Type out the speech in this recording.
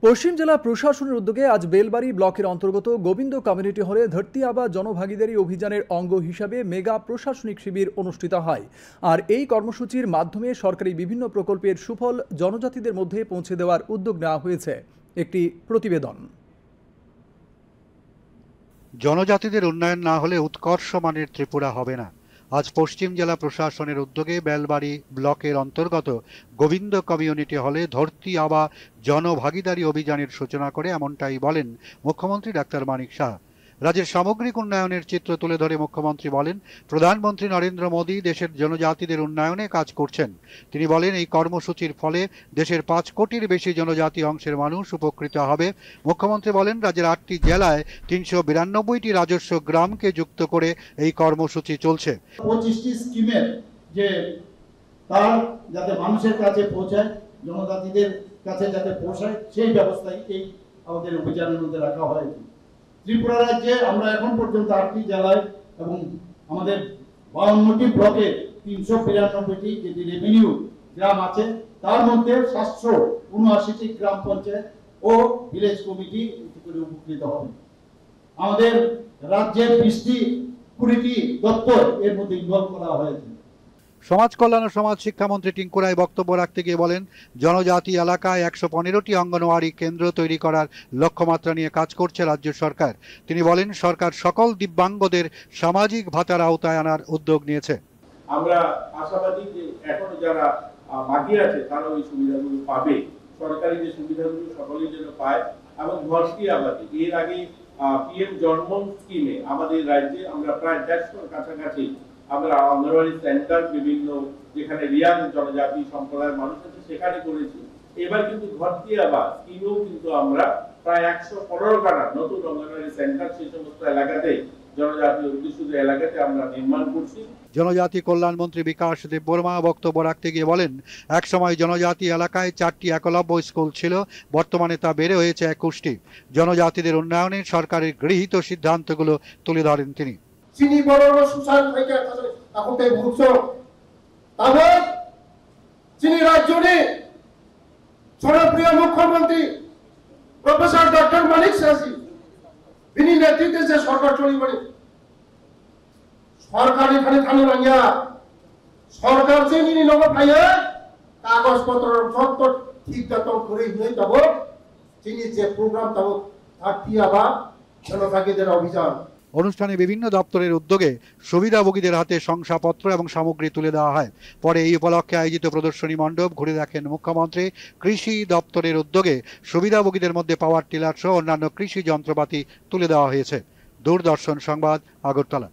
পশ্চিম জেলা প্রশাসনের উদ্যোগে আজ বেলবাড়ি ব্লকের অন্তর্গত গোবিন্দ কমিউনিটি হলে ধরতি আবা জনভাগিদারি অভিযানের অঙ্গ হিসাবে মেগা প্রশাসনিক শিবির অনুষ্ঠিত হয়। আর এই কর্মসূচির মাধ্যমে সরকারি বিভিন্ন প্রকল্পের সুফল জনজাতিদের মধ্যে পৌঁছে দেওয়ার উদ্যোগ নেওয়া হয়েছে। একটি প্রতিবেদন। জনজাতিদের উন্নয়ন না হলে উৎকর্ষ মানের ত্রিপুরা হবে না। আজ পশ্চিম জেলা প্রশাসনের উদ্যোগে বেলবাড়ি ব্লকের অন্তর্গত গোবিন্দ কমিউনিটি হলে ধরতি আবা জনভাগিদারি অভিযানের সূচনা করে এমনটাই বলেন মুখ্যমন্ত্রী ডাক্তার মানিক শাহ। রাজ্যের সামগ্রিক উন্নয়নের চিত্র তুলে ধরে মুখ্যমন্ত্রী বলেন, প্রধানমন্ত্রী নরেন্দ্র মোদী দেশের জনজাতিদের উন্নয়নে কাজ করছেন। তিনি বলেন, এই কর্মসূচির ফলে দেশের ৫ কোটির বেশি জনজাতি অংশের মানুষ উপকৃত হবে। মুখ্যমন্ত্রী বলেন, রাজ্যের ৮টি জেলায় ৩৯২টি রাজস্ব গ্রামকে যুক্ত করে এই কর্মসূচি চলছে। 25টি স্কিমের যে তার যাতে মানুষের কাছে পৌঁছায়, জনজাতিদের কাছে যাতে পৌঁছায়, সেই ব্যবস্থাই এই আমাদের অভিযানের মধ্যে রাখা হয়েছে। ত্রিপুরা রাজ্যে আমরা এখন পর্যন্ত 8টি জেলায় এবং আমাদের 52টি ব্লকে 392টি যে রেভিনিউ গ্রাম আছে, তার মধ্যে 779টি গ্রাম পঞ্চায়েত ও ভিলেজ কমিটি উপকৃত হবে। আমাদের রাজ্যের 20টি দপ্তর এর মধ্যে ইনভলভ করা হয়েছে। সমাজ কল্যাণ ও সমাজ শিক্ষামন্ত্রী টিঙ্কু রায় বক্তব্য রাখতে গিয়ে বলেন, জনজাতি এলাকায় 115টি অঙ্গনওয়াড়ি কেন্দ্র তৈরি করার লক্ষ্যমাত্রা নিয়ে কাজ করছে রাজ্য সরকার। তিনি বলেন, সরকার সকল দিব্যাঙ্গদের সামাজিক ভাতার আওতায় আনার উদ্যোগ নিয়েছে। আমরা আশাবাদী যে এখনো যারা বাকি আছে তারা ওই সুবিধাগুলো পাবে। সরকারি যে সুবিধাগুলো সকলেই যেন পায় এবং ধরতি আবাদি এর আগে পিএম জন্মন স্কিমে আমাদের রাজ্যে আমরা প্রায় 150 কাছাকাছি আমরা অঙ্গনওয়াড়ি সেন্টার বিভিন্ন যেখানে রিয়াং জনজাতি সম্প্রদায়ের মানুষ আছে সেখানে করেছি। এবার কিন্তু ধরতি আবা স্কিমেও কিন্তু আমরা প্রায় 115খানা নতুন অঙ্গনওয়াড়ি সেন্টার সেই সমস্ত এলাকাতে জনজাতি অধ্যুষিত এলাকাতে আমরা নির্মাণ করছি। জনজাতি কল্যাণ মন্ত্রী বিকাশ দেববর্মা বক্তব্য রাখতে গিয়ে বলেন, একসময় জনজাতি এলাকায় 4টি একলব্য স্কুল ছিল, বর্তমানে তা বেড়ে হয়েছে 21টি। জনজাতিদের উন্নয়নে সরকারের গৃহীত সিদ্ধান্তগুলো তুলে ধরেন তিনি। চিনি বড় সুশান্ত থেকে এখন তাই ভুলছো তবে চিনি রাজ্যে জনপ্রিয় মুখ্যমন্ত্রী প্রফেসর ডক্টর মানিক শাহজি তিনি নেতৃত্বে যে সরকার চলিবে সরকার এখানে থানো রাঙ্গা সরকার যে নিনি নব ভাইয়া কাগজপত্র যত ঠিক যতন করে নিয়ে যাব চিনি যে প্রোগ্রাম তব ধরতি আবা জনজাতিদের অভিযান। অনুষ্ঠানে বিভিন্ন দপ্তরের উদ্যোগে সুবিধাভোগীদের হাতে শংসাপত্র এবং সামগ্রী তুলে দেওয়া হয়। পরে এই উপলক্ষে আয়োজিত প্রদর্শনী মণ্ডপ ঘুরে দেখেন মুখ্যমন্ত্রী। কৃষি দপ্তরের উদ্যোগে সুবিধাভোগীদের মধ্যে পাওয়ার টিলার সহ অন্যান্য কৃষি যন্ত্রপাতি তুলে দেওয়া হয়েছে। দূরদর্শন সংবাদ, আগরতলা।